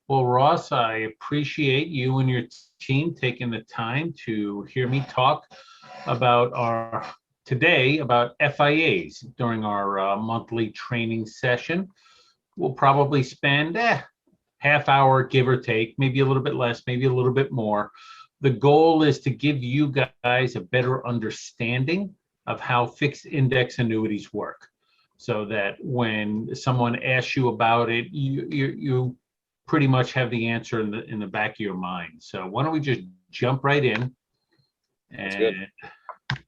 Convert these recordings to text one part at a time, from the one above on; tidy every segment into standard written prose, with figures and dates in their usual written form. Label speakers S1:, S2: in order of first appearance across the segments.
S1: Well, Ross, I appreciate you and your team taking the time to hear me talk about our today about FIAs during our monthly training session. We'll probably spend half hour, give or take, maybe a little bit less, maybe a little bit more. The goal is to give you guys a better understanding of how fixed index annuities work, so that when someone asks you about it, you pretty much have the answer in the back of your mind. So why don't we just jump right in
S2: That's good.
S1: and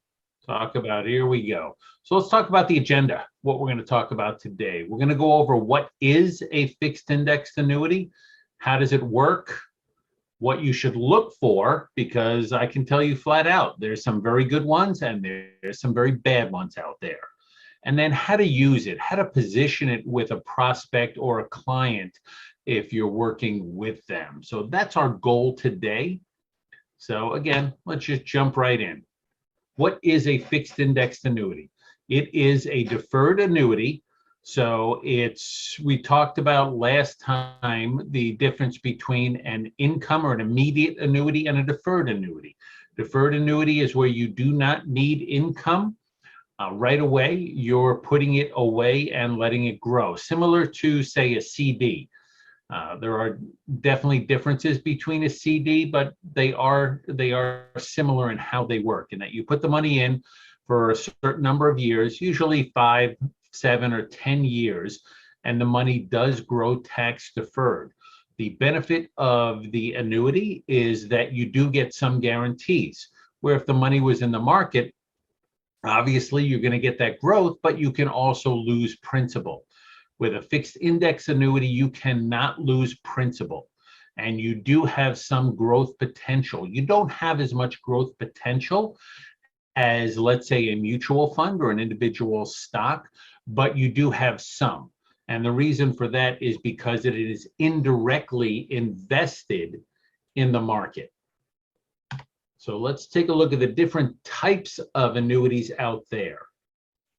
S1: talk about, here we go. So let's talk about the agenda, what we're going to talk about today. We're going to go over what is a fixed indexed annuity, how does it work, what you should look for, because I can tell you flat out, there's some very good ones and there's some very bad ones out there. And then how to use it, how to position it with a prospect or a client if you're working with them. So that's our goal today. So again, let's just jump right in. What is a fixed indexed annuity? It is a deferred annuity. So we talked about last time the difference between an income or an immediate annuity and a deferred annuity. Deferred annuity is where you do not need income right away. You're putting it away and letting it grow, similar to, say, a CD. There are definitely differences between a CD, but they are similar in how they work, in that you put the money in for a certain number of years, usually 5, 7, or 10 years, and the money does grow tax deferred. The benefit of the annuity is that you do get some guarantees, where if the money was in the market, obviously you're going to get that growth, but you can also lose principal. With a fixed index annuity, you cannot lose principal, and you do have some growth potential. You don't have as much growth potential as, let's say, a mutual fund or an individual stock, but you do have some. And the reason for that is because it is indirectly invested in the market. So let's take a look at the different types of annuities out there.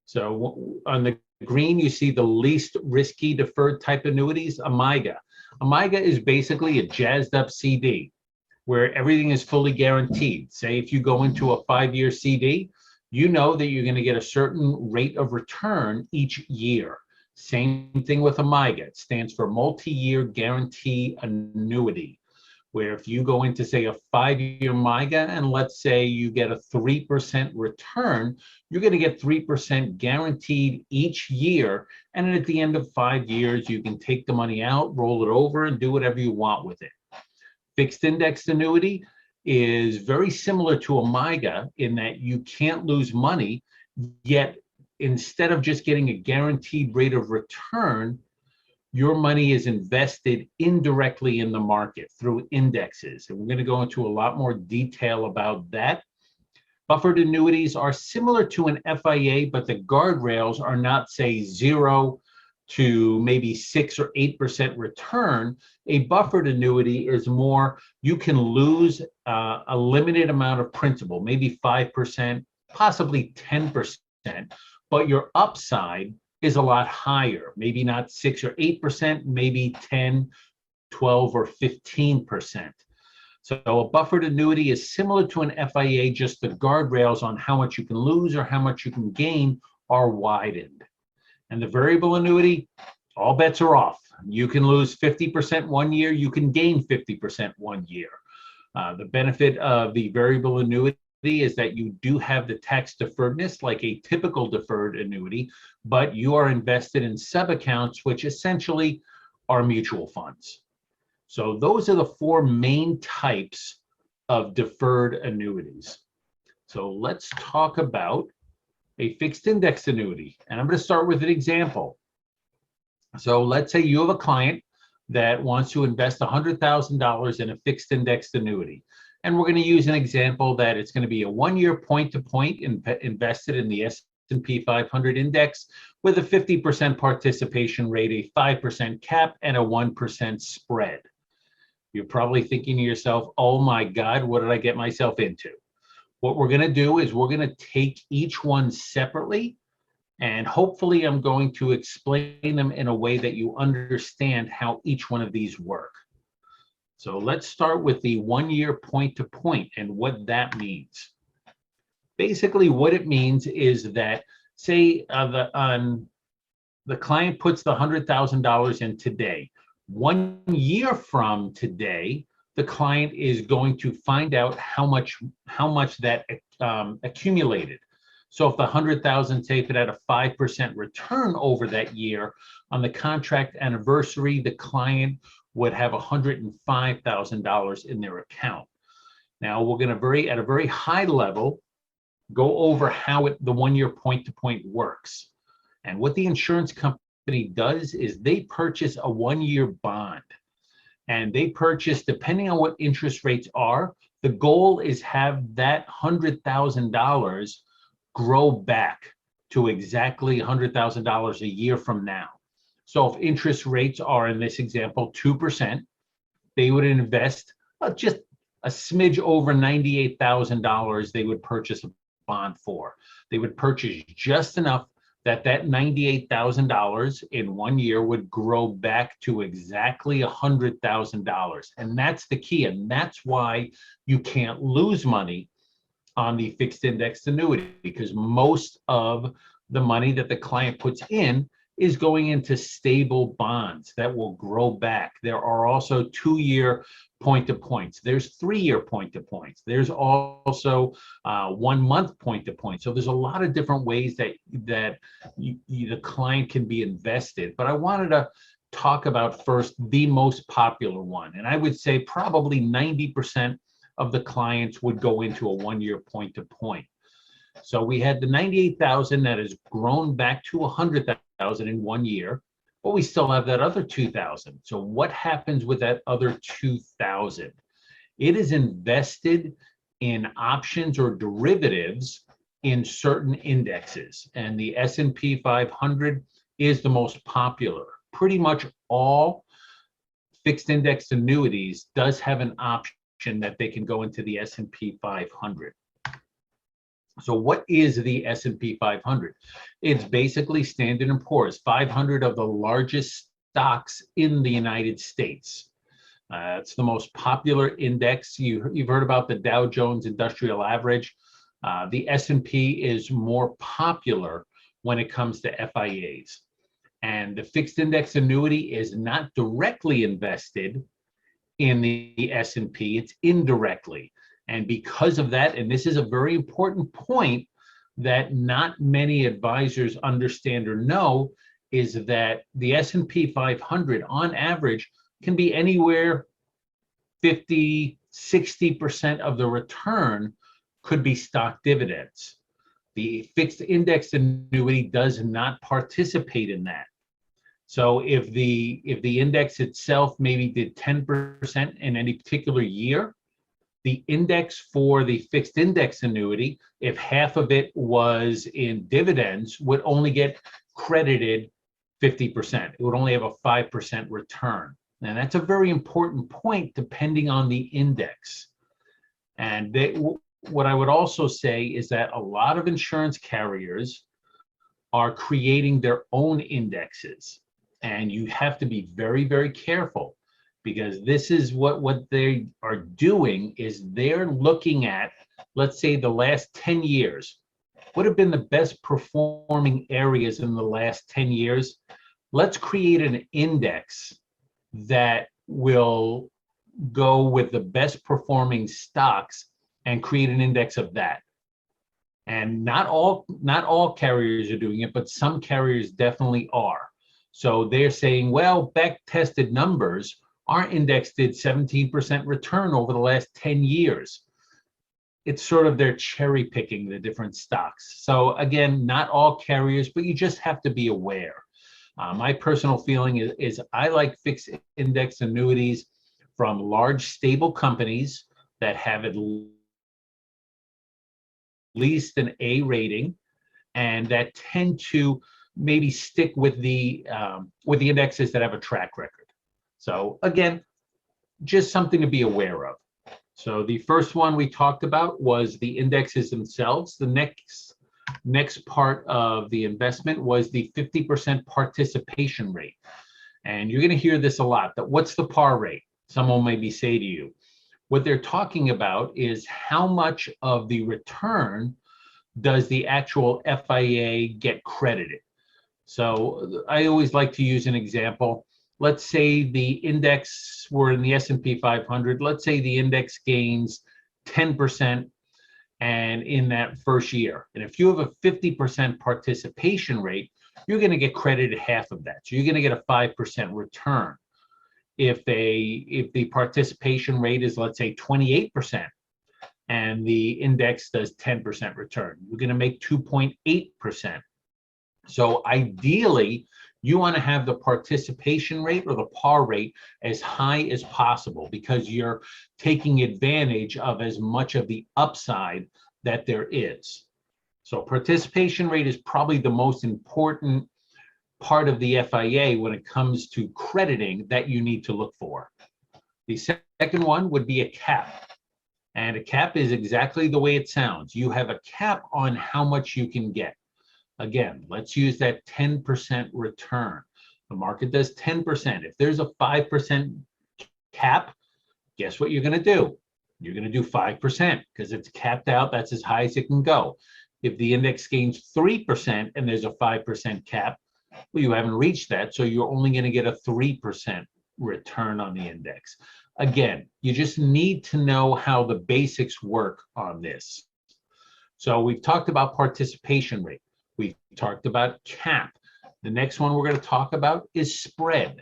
S1: So on the green, you see the least risky deferred type annuities, AMIGA. AMIGA is basically a jazzed up CD where everything is fully guaranteed. Say if you go into a 5-year CD, you know that you're going to get a certain rate of return each year. Same thing with AMIGA. It stands for multi-year guarantee annuity, where if you go into, say, a 5-year MIGA, and let's say you get a 3% return, you're going to get 3% guaranteed each year. And at the end of 5 years, you can take the money out, roll it over, and do whatever you want with it. Fixed indexed annuity is very similar to a MIGA in that you can't lose money, yet instead of just getting a guaranteed rate of return, your money is invested indirectly in the market through indexes. And we're going to go into a lot more detail about that. Buffered annuities are similar to an FIA, but the guardrails are not, say, 0 to maybe 6 or 8% return. A buffered annuity is more, you can lose a limited amount of principal, maybe 5%, possibly 10%, but your upside is a lot higher, maybe not 6 or 8%, maybe 10, 12, or 15%. So a buffered annuity is similar to an FIA, just the guardrails on how much you can lose or how much you can gain are widened. And the variable annuity, all bets are off. You can lose 50% one year, you can gain 50% one year. The benefit of the variable annuity is that you do have the tax deferredness like a typical deferred annuity, but you are invested in sub-accounts, which essentially are mutual funds. So those are the 4 main types of deferred annuities. So let's talk about a fixed index annuity. And I'm going to start with an example. So let's say you have a client that wants to invest $100,000 in a fixed indexed annuity. And we're going to use an example that it's going to be a 1-year point-to-point invested in the S&P 500 index with a 50% participation rate, a 5% cap, and a 1% spread. You're probably thinking to yourself, oh my God, what did I get myself into? What we're going to do is we're going to take each one separately, and hopefully I'm going to explain them in a way that you understand how each one of these work. So let's start with the 1-year point-to-point and what that means. Basically, what it means is that, say, the client puts the $100,000 in today. 1 year from today, the client is going to find out how much that accumulated. So if the 100,000, say if it had a 5% return over that year, on the contract anniversary, the client would have $105,000 in their account. Now we're going to at a very high level go over how the 1-year point-to-point works. And what the insurance company does is they purchase a 1-year bond. And they purchase, depending on what interest rates are, the goal is have that $100,000 grow back to exactly $100,000 a year from now. So if interest rates are, in this example, 2%, they would invest just a smidge over $98,000 they would purchase a bond for. They would purchase just enough that $98,000 in 1 year would grow back to exactly $100,000. And that's the key. And that's why you can't lose money on the fixed indexed annuity, because most of the money that the client puts in is going into stable bonds that will grow back. There are also 2-year point-to-points. There's 3-year point-to-points. There's also 1-month point-to-points. So there's a lot of different ways that the client can be invested. But I wanted to talk about first the most popular one. And I would say probably 90% of the clients would go into a 1-year point-to-point. So we had the 98,000 that has grown back to 100,000 in 1 year, but we still have that other 2,000. So what happens with that other 2,000? It is invested in options or derivatives in certain indexes, and the S&P 500 is the most popular. Pretty much all fixed index annuities does have an option that they can go into the S&P 500. So what is the S&P 500? It's basically Standard & Poor's, 500 of the largest stocks in the United States. It's the most popular index. You've heard about the Dow Jones Industrial Average. The S&P is more popular when it comes to FIAs. And the fixed index annuity is not directly invested in the S&P, it's indirectly. And because of that, and this is a very important point that not many advisors understand or know, is that the S&P 500 on average can be anywhere 50, 60% of the return could be stock dividends. The fixed index annuity does not participate in that. So if the index itself maybe did 10% in any particular year, the index for the fixed index annuity, if half of it was in dividends, would only get credited 50%. It would only have a 5% return. And that's a very important point depending on the index. And what I would also say is that a lot of insurance carriers are creating their own indexes. And you have to be very, very careful, because this is what they are doing is they're looking at, let's say, the last 10 years. What have been the best performing areas in the last 10 years? Let's create an index that will go with the best performing stocks and create an index of that. And not all carriers are doing it, but some carriers definitely are. So they're saying, well, back-tested numbers, our index did 17% return over the last 10 years. It's sort of they're cherry picking the different stocks. So again, not all carriers, but you just have to be aware. My personal feeling is I like fixed index annuities from large stable companies that have at least an A rating and that tend to maybe stick with the indexes that have a track record. So again, just something to be aware of. So the first one we talked about was the indexes themselves. The next part of the investment was the 50% participation rate. And you're going to hear this a lot, that what's the par rate? Someone maybe say to you, what they're talking about is how much of the return does the actual FIA get credited. So I always like to use an example. Let's say the index, we're in the S&P 500. Let's say the index gains 10% and in that first year. And if you have a 50% participation rate, you're going to get credited half of that. So you're going to get a 5% return. If the participation rate is, let's say, 28% and the index does 10% return, you're going to make 2.8%. So ideally, you want to have the participation rate or the par rate as high as possible because you're taking advantage of as much of the upside that there is. So participation rate is probably the most important part of the FIA when it comes to crediting that you need to look for. The second one would be a cap. And a cap is exactly the way it sounds. You have a cap on how much you can get. Again, let's use that 10% return. The market does 10%. If there's a 5% cap, guess what you're going to do? You're going to do 5% because it's capped out. That's as high as it can go. If the index gains 3% and there's a 5% cap, well, you haven't reached that, so you're only going to get a 3% return on the index. Again, you just need to know how the basics work on this. So we've talked about participation rate. We've talked about cap. The next one we're going to talk about is spread.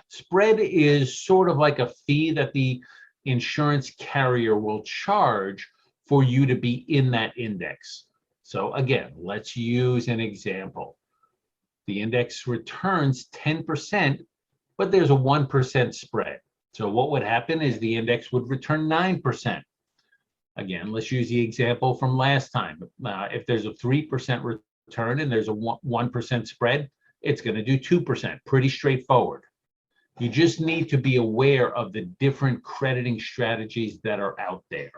S1: Spread is sort of like a fee that the insurance carrier will charge for you to be in that index. So again, let's use an example. The index returns 10%, but there's a 1% spread. So what would happen is the index would return 9%. Again, let's use the example from last time. If there's a 3% return and there's a 1% spread, it's going to do 2%. Pretty straightforward. You just need to be aware of the different crediting strategies that are out there.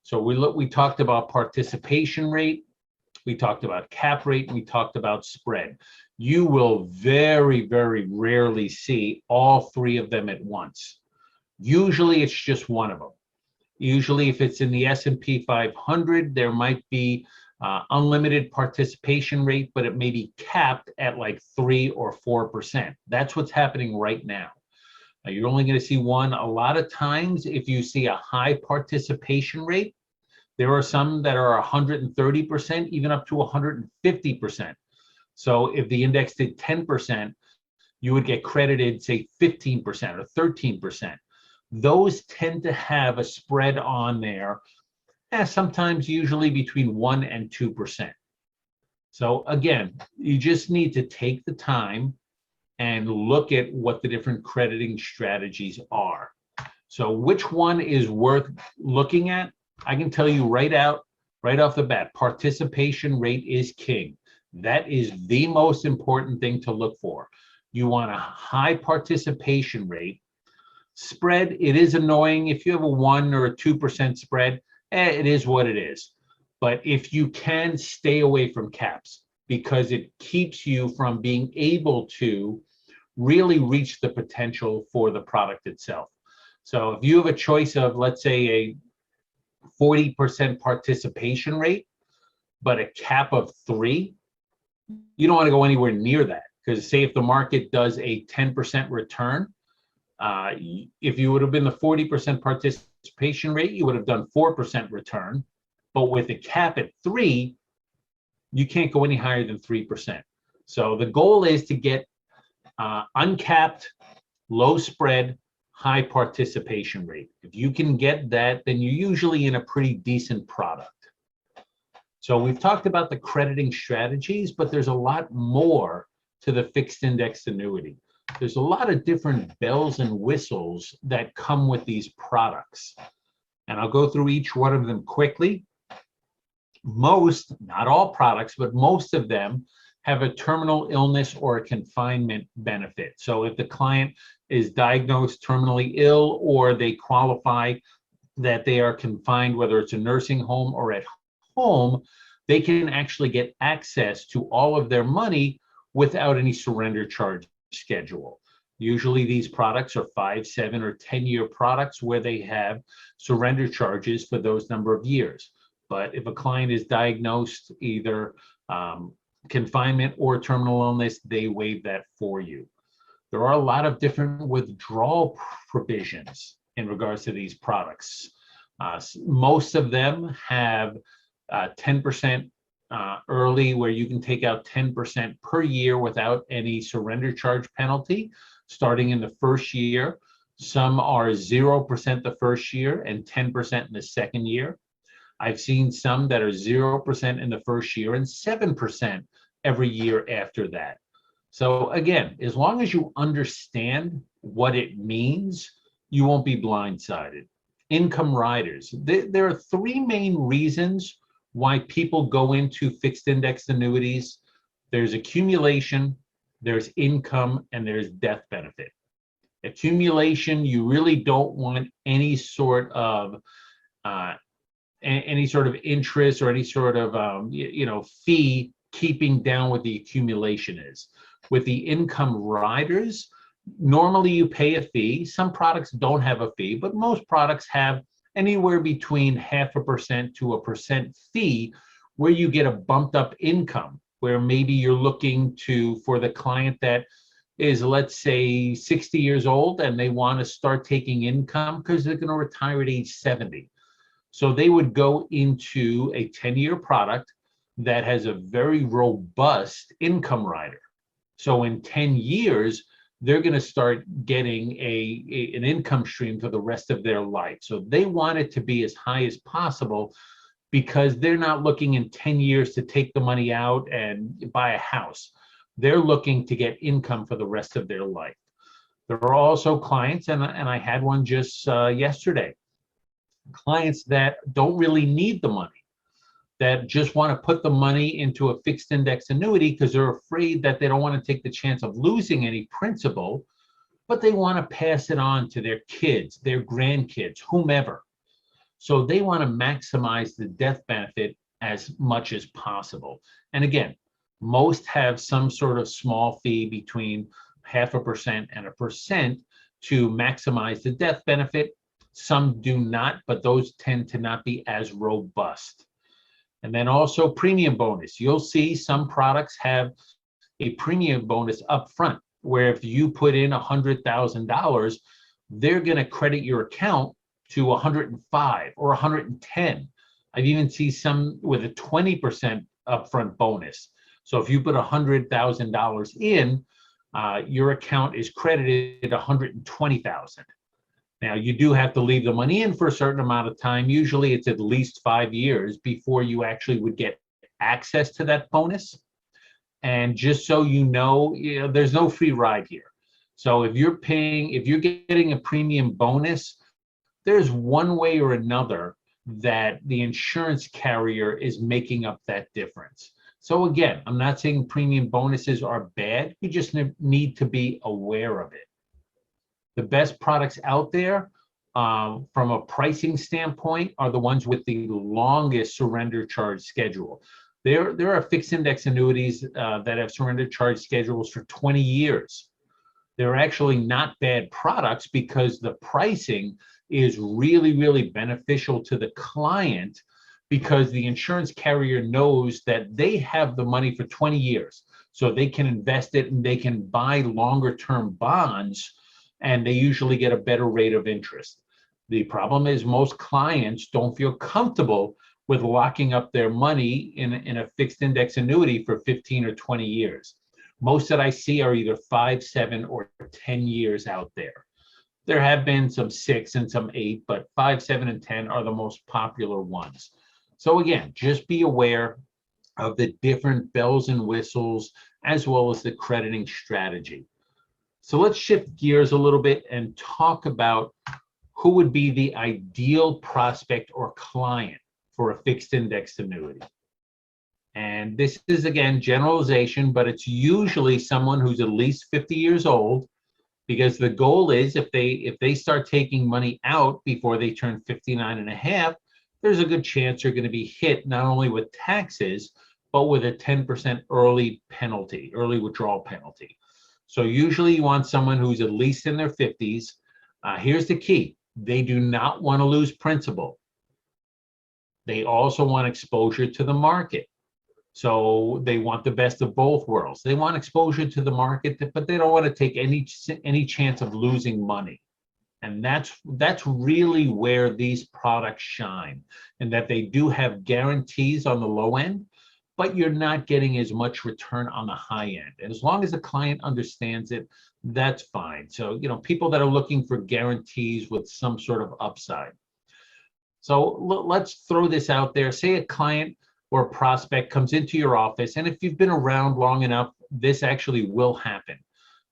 S1: So we talked about participation rate, we talked about cap rate, and we talked about spread. You will very, very rarely see all three of them at once. Usually it's just one of them. Usually if it's in the S&P 500, there might be unlimited participation rate, but it may be capped at like 3 or 4%. That's what's happening right now. You're only going to see one. A lot of times, if you see a high participation rate, there are some that are 130%, even up to 150%. So if the index did 10%, you would get credited, say, 15% or 13%. Those tend to have a spread on there, sometimes usually between 1 and 2%. So again, you just need to take the time and look at what the different crediting strategies are. So which one is worth looking at? I can tell you right off the bat, participation rate is king. That is the most important thing to look for. You want a high participation rate. Spread, it is annoying. If you have a 1 or a 2% spread, it is what it is. But if you can, stay away from caps because it keeps you from being able to really reach the potential for the product itself. So if you have a choice of, let's say, a 40% participation rate, but a cap of 3, you don't want to go anywhere near that because say if the market does a 10% return, if you would have been the 40% participation rate, you would have done 4% return. But with a cap at 3, you can't go any higher than 3%. So the goal is to get uncapped, low spread, high participation rate. If you can get that, then you're usually in a pretty decent product. So we've talked about the crediting strategies, but there's a lot more to the fixed index annuity. There's a lot of different bells and whistles that come with these products. And I'll go through each one of them quickly. Most, not all products, but most of them have a terminal illness or a confinement benefit. So if the client is diagnosed terminally ill or they qualify that they are confined, whether it's a nursing home or at home, they can actually get access to all of their money without any surrender charge schedule. Usually these products are 5, 7, or 10-year products where they have surrender charges for those number of years. But if a client is diagnosed either confinement or terminal illness, they waive that for you. There are a lot of different withdrawal provisions in regards to these products. Most of them have 10% early, where you can take out 10% per year without any surrender charge penalty starting in the first year. Some are 0% the first year and 10% in the second year. I've seen some that are 0% in the first year and 7% every year after that. So again, as long as you understand what it means, you won't be blindsided. Income riders. There are three main reasons why people go into fixed index annuities. There's accumulation, there's income, and there's death benefit. Accumulation, you really don't want any sort of interest or any sort of fee keeping down what the accumulation is. With the income riders, normally you pay a fee. Some products don't have a fee, but most products have anywhere between 0.5% to 1% fee, where you get a bumped up income, where maybe you're looking for the client that is, let's say, 60 years old and they want to start taking income because they're going to retire at age 70. So they would go into a 10-year product that has a very robust income rider. So in 10 years, they're going to start getting an income stream for the rest of their life. So they want it to be as high as possible, because they're not looking in 10 years to take the money out and buy a house. They're looking to get income for the rest of their life. There are also clients, and I had one just yesterday, clients that don't really need the money, that just want to put the money into a fixed index annuity because they're afraid that they don't want to take the chance of losing any principal, but they want to pass it on to their kids, their grandkids, whomever. So they want to maximize the death benefit as much as possible. And again, most have some sort of small fee between 0.5% and 1% to maximize the death benefit. Some do not, but those tend to not be as robust. And then also premium bonus. You'll see some products have a premium bonus up front, where if you put in $100,000, they're going to credit your account to 105 or 110. I've even seen some with a 20% upfront bonus. So if you put $100,000 in, your account is credited $120,000. Now, you do have to leave the money in for a certain amount of time. Usually it's at least 5 years before you actually would get access to that bonus. And just so you know, there's no free ride here. So if you're getting a premium bonus, there's one way or another that the insurance carrier is making up that difference. So again, I'm not saying premium bonuses are bad. You just need to be aware of it. The best products out there from a pricing standpoint are the ones with the longest surrender charge schedule. There are fixed index annuities that have surrender charge schedules for 20 years. They're actually not bad products because the pricing is really, really beneficial to the client, because the insurance carrier knows that they have the money for 20 years. So they can invest it and they can buy longer term bonds, and they usually get a better rate of interest. The problem is most clients don't feel comfortable with locking up their money in a fixed index annuity for 15 or 20 years. Most that I see are either 5, 7, or 10 years out there. There have been some 6 and some 8, but 5, 7, and 10 are the most popular ones. So again, just be aware of the different bells and whistles as well as the crediting strategy. So let's shift gears a little bit and talk about who would be the ideal prospect or client for a fixed index annuity. And this is, again, generalization, but it's usually someone who's at least 50 years old, because the goal is if they start taking money out before they turn 59 and a half, there's a good chance they're going to be hit not only with taxes, but with a 10% early withdrawal penalty. So usually you want someone who's at least in their 50s. Here's the key. They do not want to lose principal. They also want exposure to the market. So they want the best of both worlds. They want exposure to the market, but they don't want to take any chance of losing money. And that's really where these products shine, and that they do have guarantees on the low end, but you're not getting as much return on the high end. And as long as the client understands it, that's fine. So, people that are looking for guarantees with some sort of upside. So let's throw this out there. Say a client or a prospect comes into your office, and if you've been around long enough, this actually will happen.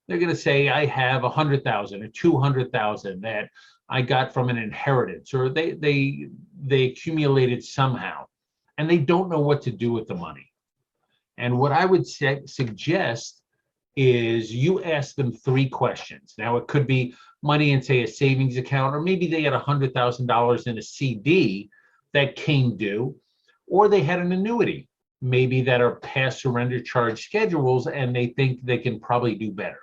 S1: They're going to say, I have 100,000 or 200,000 that I got from an inheritance, or they accumulated somehow, and they don't know what to do with the money. And what I would suggest is you ask them 3 questions. Now, it could be money in, say, a savings account, or maybe they had $100,000 in a CD that came due, or they had an annuity, maybe that are past surrender charge schedules, and they think they can probably do better.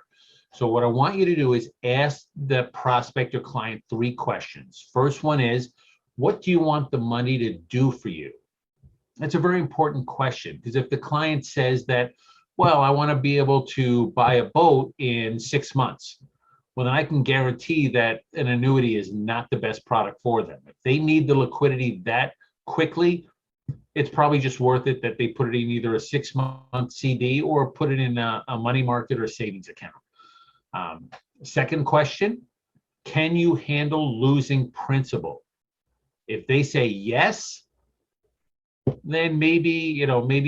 S1: So what I want you to do is ask the prospect or client 3 questions. First one is, what do you want the money to do for you? That's a very important question, because if the client says that, well, I want to be able to buy a boat in 6 months, well, then I can guarantee that an annuity is not the best product for them. If they need the liquidity that quickly, it's probably just worth it that they put it in either a 6-month CD or put it in a money market or a savings account. Second question, can you handle losing principal? If they say yes, then maybe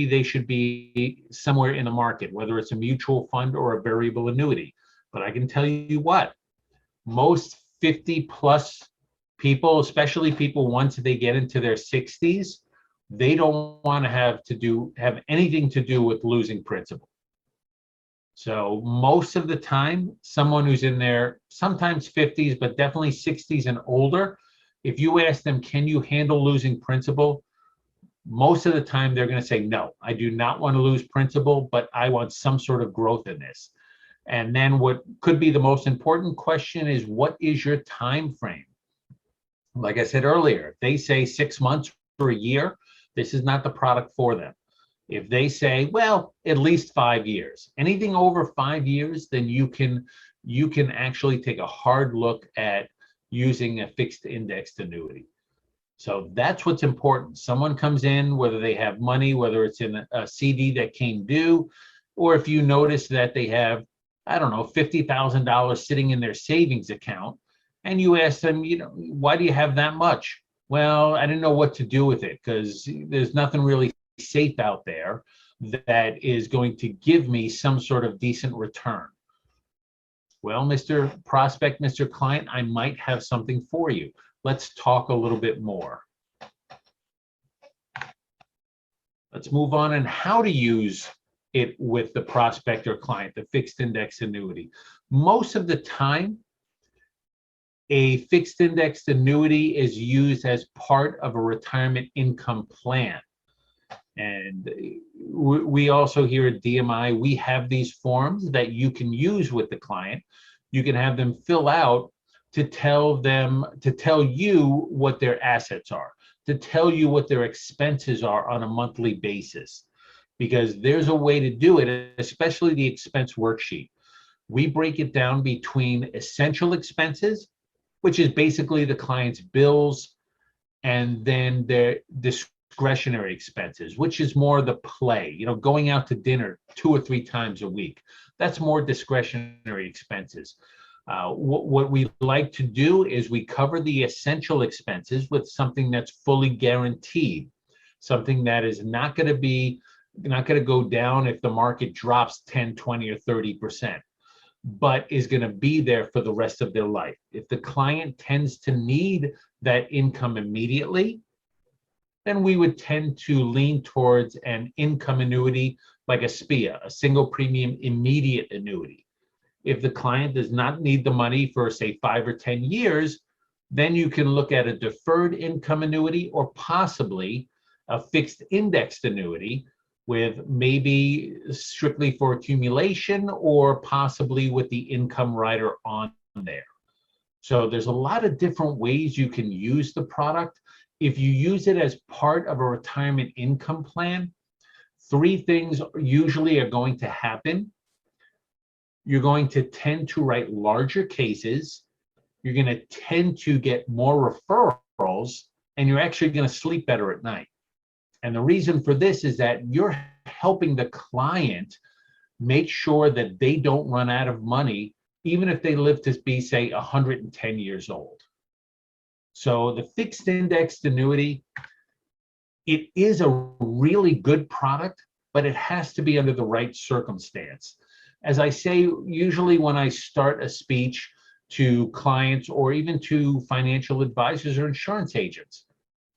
S1: they should be somewhere in the market, whether it's a mutual fund or a variable annuity. But I can tell you what, most 50 plus people, especially people once they get into their 60s, they don't want to have anything to do with losing principal. So most of the time, someone who's in their sometimes 50s, but definitely 60s and older, if you ask them, can you handle losing principal? Most of the time, they're going to say, no, I do not want to lose principal, but I want some sort of growth in this. And then what could be the most important question is, what is your time frame? Like I said earlier, if they say 6 months or a year, this is not the product for them. If they say, well, at least 5 years, anything over 5 years, then you can actually take a hard look at using a fixed indexed annuity. So that's what's important. Someone comes in, whether they have money, whether it's in a CD that came due, or if you notice that they have, I don't know, $50,000 sitting in their savings account, and you ask them, why do you have that much? Well, I didn't know what to do with it because there's nothing really safe out there that is going to give me some sort of decent return. Well, Mr. Prospect, Mr. Client, I might have something for you. Let's talk a little bit more. Let's move on and how to use it with the prospect or client, the fixed index annuity. Most of the time, a fixed indexed annuity is used as part of a retirement income plan. And we also here at DMI, we have these forms that you can use with the client. You can have them fill out to tell you what their assets are, to tell you what their expenses are on a monthly basis, because there's a way to do it, especially the expense worksheet. We break it down between essential expenses, which is basically the client's bills, and then their discretionary expenses, which is more the play, going out to dinner 2 or 3 times a week. That's more discretionary expenses. What we like to do is we cover the essential expenses with something that's fully guaranteed, something that is not going to go down if the market drops 10, 20, or 30%, but is going to be there for the rest of their life. If the client tends to need that income immediately, then we would tend to lean towards an income annuity like a SPIA, a single premium immediate annuity. If the client does not need the money for, say, 5 or 10 years, then you can look at a deferred income annuity or possibly a fixed indexed annuity, with maybe strictly for accumulation or possibly with the income rider on there. So there's a lot of different ways you can use the product. If you use it as part of a retirement income plan, three things usually are going to happen. You're going to tend to write larger cases. You're going to tend to get more referrals, and you're actually going to sleep better at night. And the reason for this is that you're helping the client make sure that they don't run out of money, even if they live to be, say, 110 years old. So the fixed indexed annuity, it is a really good product, but it has to be under the right circumstance. As I say, usually when I start a speech to clients or even to financial advisors or insurance agents,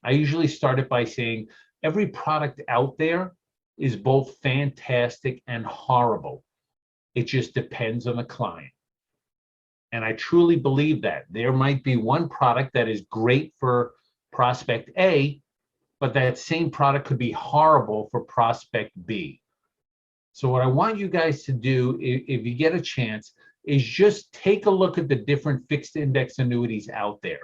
S1: I usually start it by saying, every product out there is both fantastic and horrible. It just depends on the client. And I truly believe that. There might be one product that is great for prospect A, but that same product could be horrible for prospect B. So what I want you guys to do, if you get a chance, is just take a look at the different fixed index annuities out there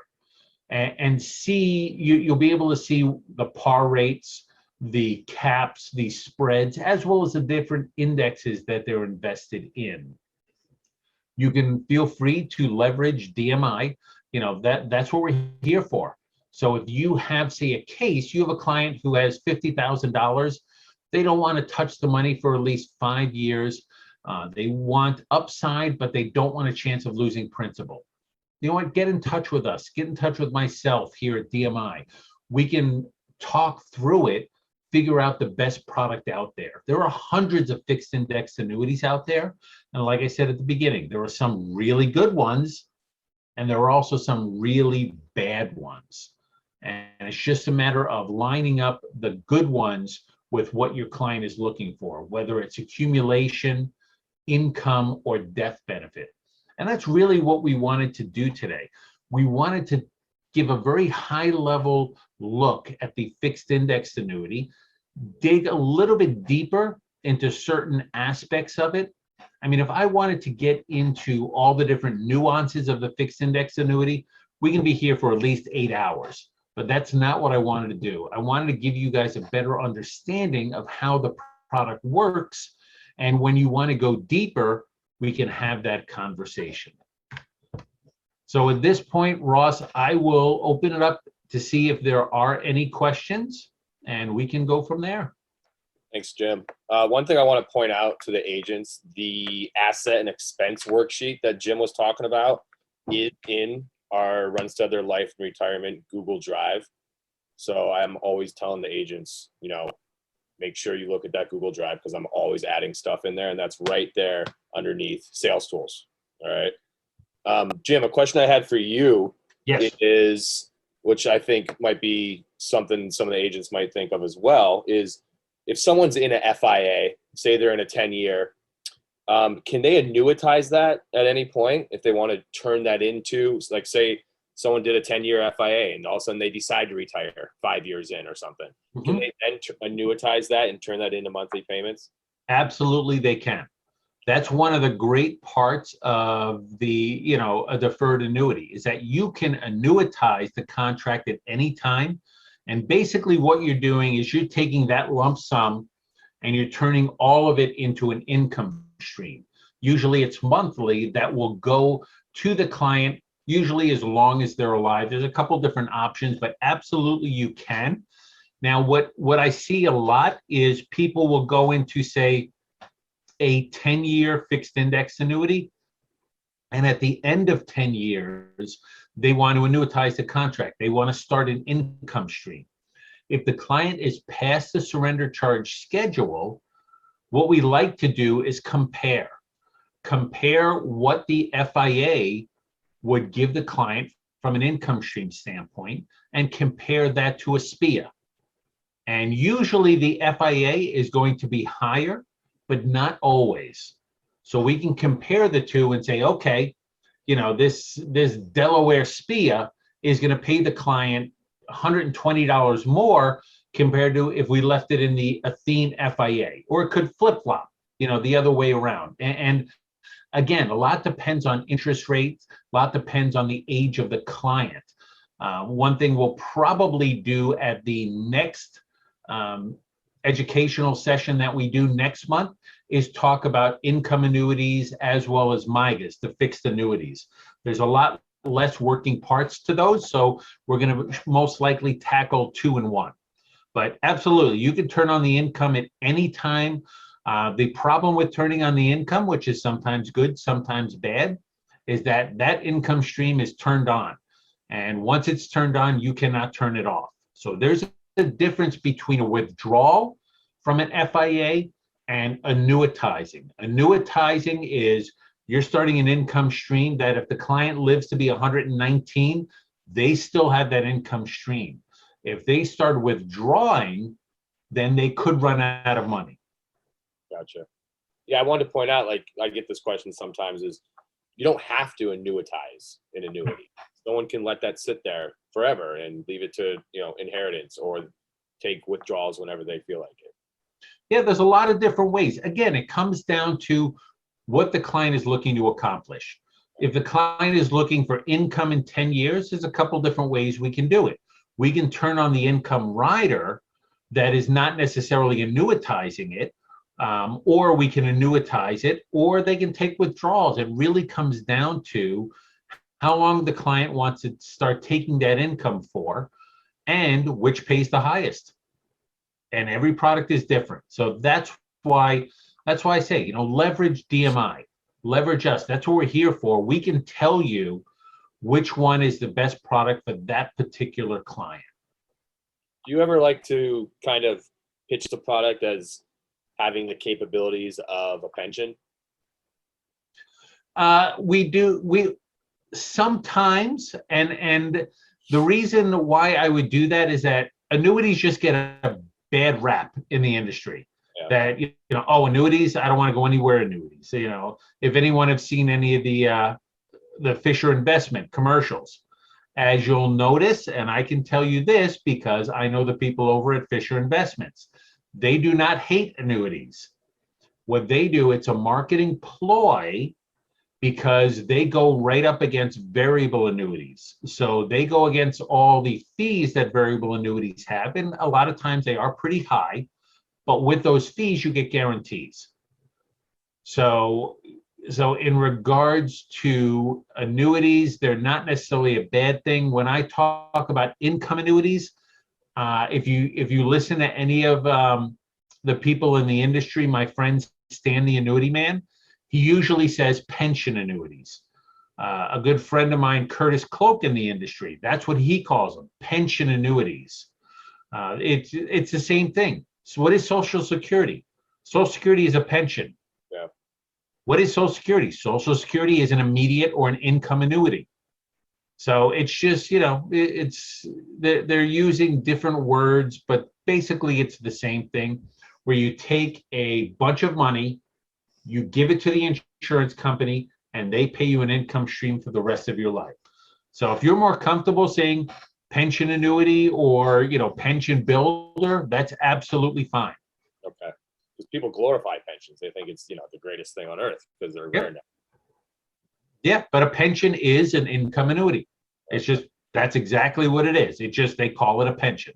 S1: and see, you'll be able to see the par rates, the caps, the spreads, as well as the different indexes that they're invested in. You can feel free to leverage DMI. You know, that's what we're here for. So if you have, say, a case, you have a client who has $50,000, they don't want to touch the money for at least 5 years. They want upside, but they don't want a chance of losing principal. You know what? Get in touch with us. Get in touch with myself here at DMI. We can talk through it, figure out the best product out there. There are hundreds of fixed index annuities out there. And like I said at the beginning, there are some really good ones, and there are also some really bad ones. And it's just a matter of lining up the good ones with what your client is looking for, whether it's accumulation, income, or death benefit. And that's really what we wanted to do today. We wanted to give a very high level look at the fixed index annuity, dig a little bit deeper into certain aspects of it. I mean, if I wanted to get into all the different nuances of the fixed index annuity, we can be here for at least 8 hours. But that's not what I wanted to do. I wanted to give you guys a better understanding of how the product works. And when you want to go deeper, we can have that conversation. So at this point, Ross, I will open it up to see if there are any questions, and we can go from there.
S2: Thanks, Jim. One thing I want to point out to the agents, the asset and expense worksheet that Jim was talking about is in our Runs to Their Life and Retirement Google Drive. So I'm always telling the agents, you know, make sure you look at that Google Drive because I'm always adding stuff in there, and that's right there underneath sales tools. All right. Jim, a question I had for you is, which I think might be something some of the agents might think of as well, is if someone's in a FIA, say they're in a 10-year, can they annuitize that at any point if they want to turn that into, like, say someone did a 10-year FIA and all of a sudden they decide to retire 5 years in or something. Mm-hmm. Can they then annuitize that and turn that into monthly payments?
S1: Absolutely, they can. That's one of the great parts of the, you know, a deferred annuity is that you can annuitize the contract at any time. And basically what you're doing is you're taking that lump sum and you're turning all of it into an income stream. Usually it's monthly that will go to the client, usually as long as they're alive. There's a couple different options, but absolutely you can. Now, what I see a lot is people will go into, say, a 10-year fixed index annuity, and at the end of 10 years, they want to annuitize the contract. They want to start an income stream. If the client is past the surrender charge schedule, what we like to do is compare what the FIA would give the client from an income stream standpoint and compare that to a SPIA. And usually the FIA is going to be higher, but not always. So we can compare the two and say, okay, you know, this Delaware SPIA is going to pay the client $120 more compared to if we left it in the Athene FIA, or it could flip-flop, the other way around. And again, a lot depends on interest rates, a lot depends on the age of the client. One thing we'll probably do at the next educational session that we do next month is talk about income annuities as well as MIGAs, the fixed annuities. There's a lot less working parts to those, so we're going to most likely tackle 2 in 1. But absolutely, you can turn on the income at any time. The problem with turning on the income, which is sometimes good, sometimes bad, is that that income stream is turned on. And once it's turned on, you cannot turn it off. So there's a difference between a withdrawal from an FIA and annuitizing. Annuitizing is you're starting an income stream that if the client lives to be 119, they still have that income stream. If they start withdrawing, then they could run out of money.
S2: Gotcha. Yeah, I wanted to point out, like, I get this question sometimes, is you don't have to annuitize an annuity. Someone can let that sit there forever and leave it to, inheritance, or take withdrawals whenever they feel like it.
S1: Yeah, there's a lot of different ways. Again, it comes down to what the client is looking to accomplish. If the client is looking for income in 10 years, there's a couple different ways we can do it. We can turn on the income rider that is not necessarily annuitizing it, or we can annuitize it, or they can take withdrawals. It really comes down to how long the client wants to start taking that income for, and which pays the highest. And every product is different. So that's why I say, leverage DMI, leverage us. That's what we're here for. We can tell you which one is the best product for that particular client.
S2: Do you ever like to kind of pitch the product as having the capabilities of a pension?
S1: We do. We sometimes, and the reason why I would do that is that annuities just get a bad rap in the industry. Yeah. That annuities, I don't want to go anywhere annuities. So, if anyone have seen any of the Fisher investment commercials, as you'll notice, and I can tell you this because I know the people over at Fisher Investments, they do not hate annuities. What they do, it's a marketing ploy because they go right up against variable annuities. So they go against all the fees that variable annuities have, and a lot of times they are pretty high, but with those fees, you get guarantees. So in regards to annuities, they're not necessarily a bad thing. When I talk about income annuities, if you listen to any of the people in the industry, my friend Stan the Annuity Man, he usually says pension annuities. A good friend of mine, Curtis Cloak, in the industry, that's what he calls them, pension annuities. It's the same thing. So what is Social Security? Social Security is a pension.
S2: Yeah.
S1: What is Social Security? Social Security is an immediate or an income annuity. So it's just, they're using different words, but basically it's the same thing, where you take a bunch of money, you give it to the insurance company, and they pay you an income stream for the rest of your life. So if you're more comfortable saying pension annuity or, pension builder, that's absolutely fine.
S2: Okay. Because people glorify pensions. They think it's, the greatest thing on earth because they're rare now.
S1: Yeah, but a pension is an income annuity. It's just, that's exactly what it is. It just, they call it a pension.